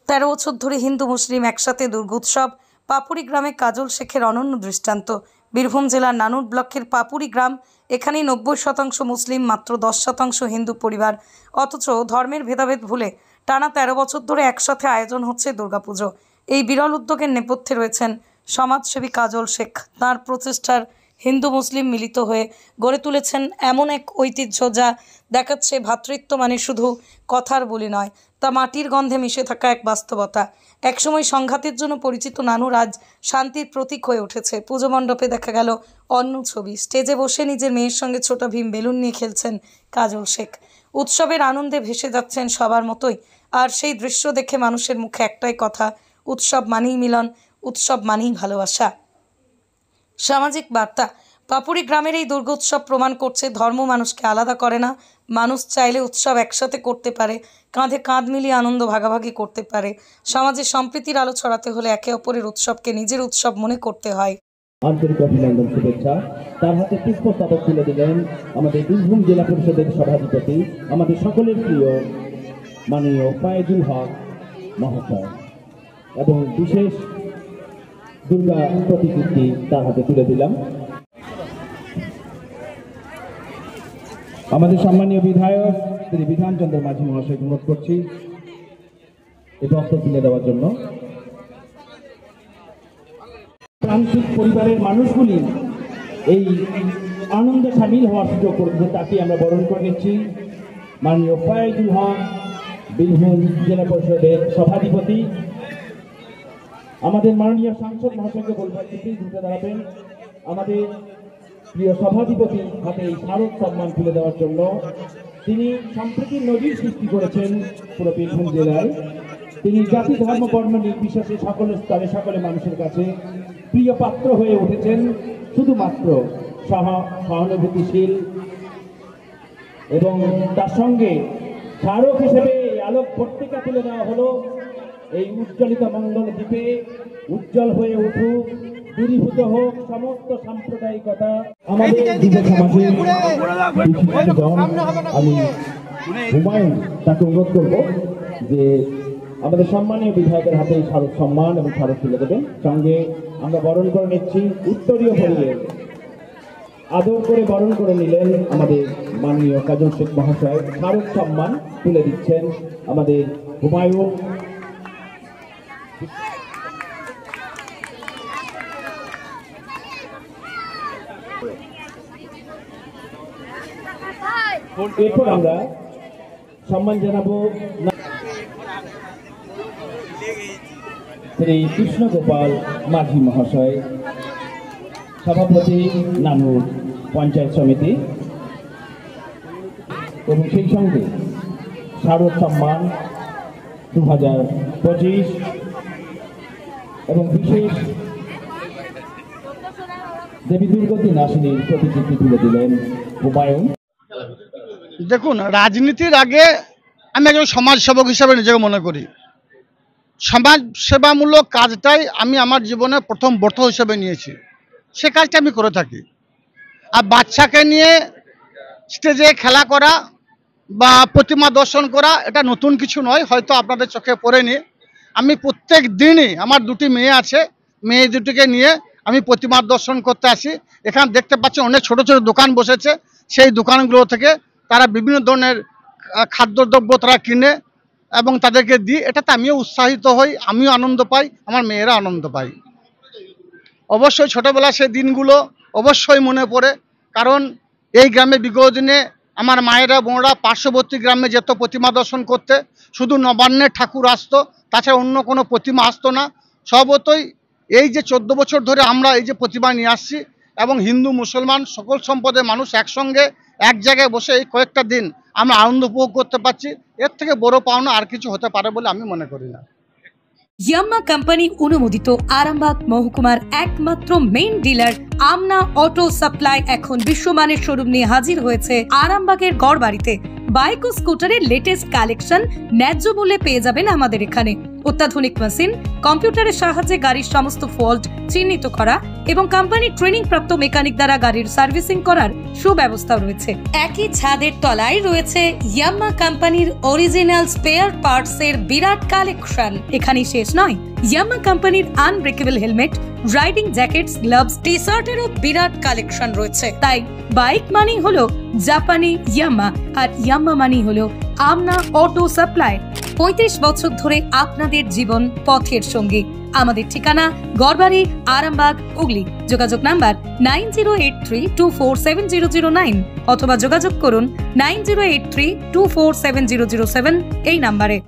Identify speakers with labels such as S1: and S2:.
S1: 13 বছর ধরে হিন্দু মুসলিম একসাথে দুর্গোৎসব। পাপুরি গ্রামে কাজল শেখের অনন্য দৃষ্টান্ত। বীরভূম জেলার নানুর ব্লকের পাপুরি গ্রাম, এখানে 90% মুসলিম, মাত্র 10% হিন্দু পরিবার। অথচ ধর্মের ভেদাভেদ ভুলে টানা 13 বছর ধরে একসাথে আয়োজন হচ্ছে দুর্গাপুজো। এই বিরল উদ্যোগের নেপথ্যে রয়েছেন সমাজসেবী কাজল শেখ। তাঁর প্রচেষ্টার হিন্দু মুসলিম মিলিত হয়ে গড়ে তুলেছেন এমন এক ঐতিহ্য যা দেখাচ্ছে ভ্রাতৃত্ব মানে শুধু কথার বলি নয়, তা মাটির গন্ধে মিশে থাকা এক বাস্তবতা। একসময় সংঘাতের জন্য পরিচিত নানুর আজ শান্তির প্রতীক হয়ে উঠেছে। পুজো মণ্ডপে দেখা গেল অন্য ছবি। স্টেজে বসে নিজের মেয়ের সঙ্গে ছোট ভীম বেলুন নিয়ে খেলছেন কাজল শেখ। উৎসবের আনন্দে ভেসে যাচ্ছেন সবার মতোই। আর সেই দৃশ্য দেখে মানুষের মুখে একটাই কথা, উৎসব মানেই মিলন, উৎসব মানেই ভালোবাসা। সামাজিক বার্তা। পাপুরি গ্রামের এই দুর্গোৎসব প্রমাণ করছে ধর্ম মানুষকে আলাদা করে না। মানুষ চাইলে উৎসব একসাথে করতে পারে, কাঁধে কাঁধ মিলিয়ে আনন্দ ভাগাভাগি করতে পারে। সমাজে সম্প্রীতির আলো ছড়াতে হলে একে অপরের উৎসবকে নিজের উৎসব মনে করতে হয়।
S2: আন্তরিক অভিনন্দন, শুভেচ্ছা। তার হাতে পুষ্পস্তবক তুলে দিলেন আমাদের বীরভূম জেলা পরিষদের সভাধিপতি, আমাদের সকলের প্রিয় মাননীয় ফায়েজুল হক মহাশয়, এবং বিশেষ দুর্গা প্রতিকৃতি তার হাতে তুলে দিলাম। আমাদের সম্মানীয় বিধায়ক শ্রী বিধানচন্দ্র মাঝি মহাশয়কে অনুরোধ করছি এই বক্তব্য তুলে দেওয়ার জন্য। প্রান্তিক পরিবারের মানুষগুলি এই আনন্দে সামিল হওয়ার সুযোগ করেছে, তাকে আমরা বরণ করে নিচ্ছি। মাননীয় ফায়েজুল হক বীরভূম জেলা পরিষদের সভাধিপতি, আমাদের মাননীয় সাংসদ মহাশয়কে বলবেন প্লিজ উঠে দাঁড়াবেন। আমাদের প্রিয় সভাধিপতি হাতে এই স্মারক সম্মান তুলে দেওয়ার জন্য। তিনি সম্প্রীতির নজির সৃষ্টি করেছেন পুরো বীরভূম জেলায়। তিনি জাতি ধর্ম বর্ণ নির্বিশেষে সকল স্তরে সকলে মানুষের কাছে প্রিয় পাত্র হয়ে উঠেছেন। শুধুমাত্র সহানুভূতিশীল এবং তার সঙ্গে স্মারক হিসেবে আলোক পত্রিকা তুলে দেওয়া হলো। এই উজ্জ্বলিত মঙ্গল দ্বীপে উজ্জ্বল হয়ে উঠুক, দূরীভূত হোক সমস্ত সাম্প্রদায়িকতা। আমাদের যুব সমাজের আমি হুমায়ুন তাকে অনুরোধ করব যে আমাদের সম্মানীয় বিধায়কের হাতে স্মারক সম্মান এবং স্মারক তুলে দেবেন। সঙ্গে আমরা বরণ করে নিচ্ছি, উত্তরীয় পরিয়ে আদর করে বরণ করে নিলেন আমাদের মাননীয় কাজল শেখ মহাশয়। স্মারক সম্মান তুলে দিচ্ছেন আমাদের হুমায়ুন। এরপর আমরা সম্মান জানাবো শ্রী কৃষ্ণ গোপাল মাঝি মহাশয়, সভাপতি নানুর পঞ্চায়েত সমিতি, এবং সেই সঙ্গে স্মারক সম্মান 2025 এবং বিশেষ দেবী দুর্গতি নাসিনীর প্রতিকৃতি তুলে দিলেন হুমায়ুন।
S3: দেখুন, রাজনীতির আগে আমি একজন সমাজসেবক হিসাবে নিজেকে মনে করি। সমাজ সেবামূলক কাজটাই আমি আমার জীবনে প্রথম ব্রত হিসেবে নিয়েছি, সে কাজটা আমি করে থাকি। আর বাচ্চাকে নিয়ে স্টেজে খেলা করা বা প্রতিমা দর্শন করা এটা নতুন কিছু নয়, হয়তো আপনাদের চোখে পড়েনি। আমি প্রত্যেক দিনই, আমার দুটি মেয়ে আছে, মেয়ে দুটিকে নিয়ে আমি প্রতিমা দর্শন করতে আসি। এখানে দেখতে পাচ্ছেন অনেক ছোট ছোট দোকান বসেছে, সেই দোকানগুলো থেকে তারা বিভিন্ন ধরনের খাদ্যদ্রব্য তারা কিনে এবং তাদেরকে দিই। এটাতে আমিও উৎসাহিত হই, আমিও আনন্দ পাই, আমার মেয়েরা আনন্দ পাই। অবশ্যই ছোটোবেলার সেই দিনগুলো অবশ্যই মনে পড়ে, কারণ এই গ্রামে বিগত দিনে আমার মায়েরা বোনরা পার্শ্ববর্তী গ্রামে যেত প্রতিমা দর্শন করতে। শুধু নবান্নের ঠাকুর আসতো, তাছাড়া অন্য কোনো প্রতিমা আসতো না। স্বভাবতই এই যে 14 বছর ধরে আমরা এই যে প্রতিমা নিয়ে আসছি এবং হিন্দু মুসলমান সকল সম্প্রদায়ের মানুষ একসঙ্গে এক জায়গায় বসে এই কয়েকটা দিন আমরা আনন্দ উপভোগ করতে পারছি, এর থেকে বড় পাওনা আর কিছু হতে পারে বলে আমি মনে করি না।
S1: ইয়াম্মা কোম্পানি অনুমোদিত আরামবাগ মহকুমার একমাত্র মেইন ডিলার আমনা অটো সাপ্লাই এখন বিশ্বমানের শোরুম নিয়ে হাজির হয়েছে আরামবাগের গড়বাড়িতে। বাইক ও স্কুটারের লেটেস্ট কালেকশন ন্যায্য মূল্যে পেয়ে যাবেন আমাদের এখানে। অত্যাধুনিক মেশিন, কম্পিউটারের সাহায্যে গাড়ির সমস্ত ফল্ট চিহ্নিত করা এবং কোম্পানি ট্রেনিং প্রাপ্ত মেকানিক দ্বারা গাড়ির সার্ভিসিং করার সুব্যবস্থা রয়েছে। একই ছাদের তলায় রয়েছে ইয়ামাহা কোম্পানির অরিজিনাল স্পেয়ার পার্টস এর বিরাট কালেকশন। এখানেই শেষ নয়, ইয়ামাহা কোম্পানির unbreakable helmet, riding jackets, gloves, টি-শার্টেরও বিরাট কালেকশন রয়েছে। তাই বাইক মানি হলো জাপানি ইয়ামাহা, আর ইয়ামাহা মানি হলো আমনা অটো সাপ্লাই। 35 বছর ধরে আপনাদের জীবন পথের সঙ্গী। আমাদের ঠিকানা গড়বাড়ি, আরামবাগ, হুগলি। যোগাযোগ নাম্বার 9083247009 অথবা যোগাযোগ করুন 9083247007 এই নাম্বারে।